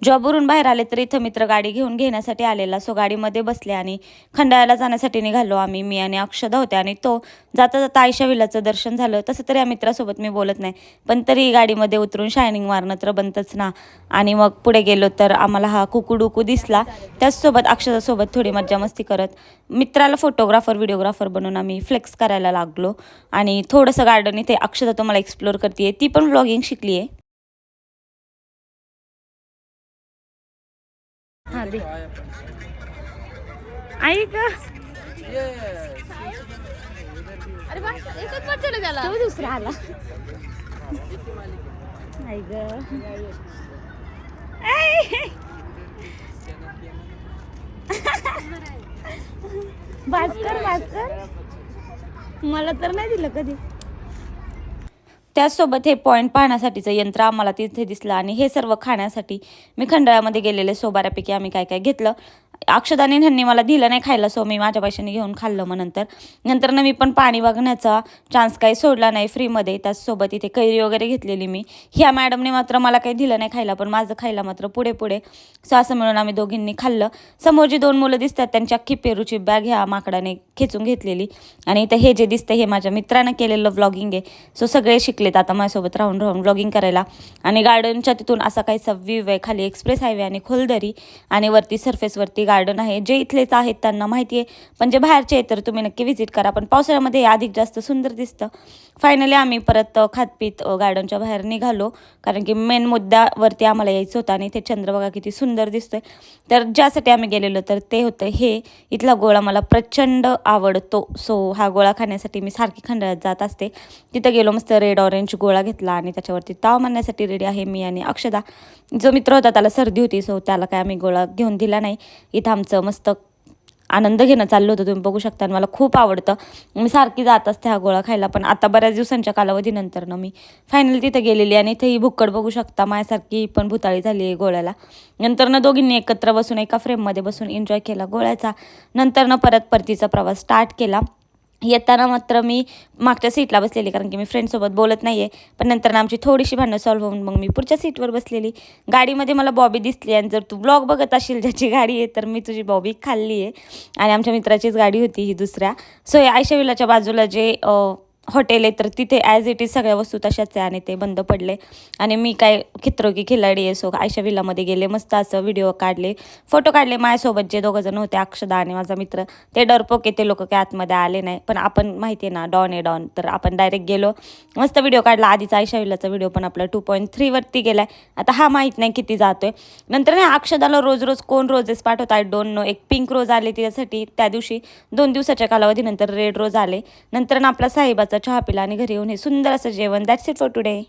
जॉबवरून बाहेर आले तर इथं मित्र गाडी घेण्यासाठी आलेला. सो गाडीमध्ये बसले आणि खंडाळ्याला जाण्यासाठी निघालो आम्ही. मी आणि अक्षदा होते आणि तो जाता जाता आयशा विलाचं दर्शन झालं. तसं तर या मित्रासोबत मी बोलत नाही, पण तरी गाडीमध्ये उतरून शायनिंग मारणं तर बनतंच ना. आणि मग पुढे गेलो तर आम्हाला हा कुकुडुकू दिसला. त्याचसोबत अक्षदासोबत थोडी मज्जा मस्ती करत मित्राला फोटोग्राफर व्हिडिओग्राफर बनवून आम्ही फ्लेक्स करायला लागलो. आणि थोडंसं गार्डन इथे अक्षदा तुम्हाला एक्सप्लोर करते, ती पण व्लॉगिंग शिकली आहे. हाँ दे आई का अरे वाह एकच बार चले झाला तो दुसरा आला आई ग भास्कर मला तर नाही दिलं कधी. त्याचसोबत हे पॉईंट पाहण्यासाठीचं यंत्र आम्हाला तिथे दिसलं आणि हे सर्व खाण्यासाठी मी खंडाळ्यामध्ये गेलेले. सो बऱ्यापैकी आम्ही काय काय घेतलं. अक्षदाने ह्यांनी मला दिलं नाही खायला, सो मी माझ्या पैशाने घेऊन खाल्लं. मग नंतर मी पण पाणी बघण्याचा चान्स काही सोडला नाही फ्रीमध्ये. त्याचसोबत इथे कैरी वगैरे घेतलेली मी. ह्या मॅडमने मात्र मला काही दिलं नाही खायला, पण माझं खायला मात्र पुढे सो असं मिळून आम्ही दोघींनी खाल्लं. समोर जी 2 मुलं दिसतात त्यांची अख्खी पेरूची बॅग ह्या माकडाने खेचून घेतलेली. आणि इथं हे जे दिसतं हे माझ्या मित्रानं केलेलं व्लॉगिंग आहे. सो सगळे शिकलेत आता माझ्यासोबत राहून व्लॉगिंग करायला. आणि गार्डनच्या तिथून असा काहीसा व्ह्यू आहे. खाली एक्सप्रेस हायवे आणि खोलदरी आणि वरती सरफेसवरती गार्डन आहे. जे इथलेच आहेत त्यांना माहिती आहे, पण जे बाहेरचे आहेत तर तुम्ही नक्की व्हिजिट करा. पण पावसाळ्यामध्ये अधिक जास्त सुंदर दिसतं. फायनली आम्ही परत खातपीत गार्डनच्या बाहेर निघालो, कारण की मेन मुद्द्यावरती आम्हाला यायचं होतं. आणि इथे चंद्र बघा किती सुंदर दिसतोय. तर ज्यासाठी आम्ही गेलेलो तर ते होतं हे. इथला गोळा मला प्रचंड आवडतो. सो हा गोळा खाण्यासाठी मी सारखी खंडाळ्यात जात असते. तिथं गेलो, मस्त रेड ऑरेंज गोळा घेतला आणि त्याच्यावरती ताव मारण्यासाठी रेडी आहे मी आणि अक्षदा. जो मित्र होता त्याला सर्दी होती, सो त्याला काय आम्ही गोळा घेऊन दिला नाही. इथं आमचं मस्त आनंद घेणं चाललं होतं, तुम्ही बघू शकता. मला खूप आवडतं, मी सारखी जात असते हा गोळा खायला. पण आता बऱ्याच दिवसांच्या कालावधीनंतर मी फायनली तिथे गेलेली. आणि इथे ही भुक्कड बघू शकता, माझ्यासारखी पण भुताळी झाली आहे गोळ्याला. नंतर दोघींनी एकत्र बसून एका फ्रेममध्ये बसून एन्जॉय केला गोळ्याचा. नंतर परत परतीचा प्रवास स्टार्ट केला. येताना मात्र मी मागच्या सीटला बसलेली, कारण की मी फ्रेंडसोबत बोलत नाही आहे. पण नंतर आमची थोडीशी भांडणं सॉल्व्ह होऊन मग मी पुढच्या सीटवर बसलेली. गाडीमध्ये मला बॉबी दिसली. आणि जर तू ब्लॉग बघत असेल ज्याची गाडी आहे तर मी तुझी बॉबी खाल्ली आहे. आणि आमच्या मित्राचीच गाडी होती ही दुसऱ्या. सो या आयशा विलाच्या बाजूला जे हॉटेल आहे तर तिथे ॲज इट इज सगळ्या वस्तू तशाच आहे आणि ते बंद पडले. आणि मी काय खित्रो की खिलाडी आहे, सो आयशा विलामध्ये गेले. मस्त असं व्हिडिओ काढले, फोटो काढले. माझ्यासोबत जे 2 जण होते, अक्षदा आणि माझा मित्र, ते डरपोक आहे, ते लोक काय आतमध्ये आले नाही. पण आपण माहिती आहे ना, डॉन आहे डॉन, तर आपण डायरेक्ट गेलो, मस्त व्हिडिओ काढला. आधीचा आयशा विलाचा व्हिडिओ पण आपला 2.3 वरती गेला आहे. आता हा माहीत नाही किती जातोय. नंतर नाही, अक्षदाला रोज कोण रोजेस पाठवत, आय डोंट नो. एक पिंक रोज आले तिच्यासाठी त्या दिवशी. 2 दिवसाच्या कालावधीनंतर रेड रोज आले. नंतर आपला साहेबाचा चहा पिला आणि घरी येऊन हे सुंदर असं जेवण. That's it for today.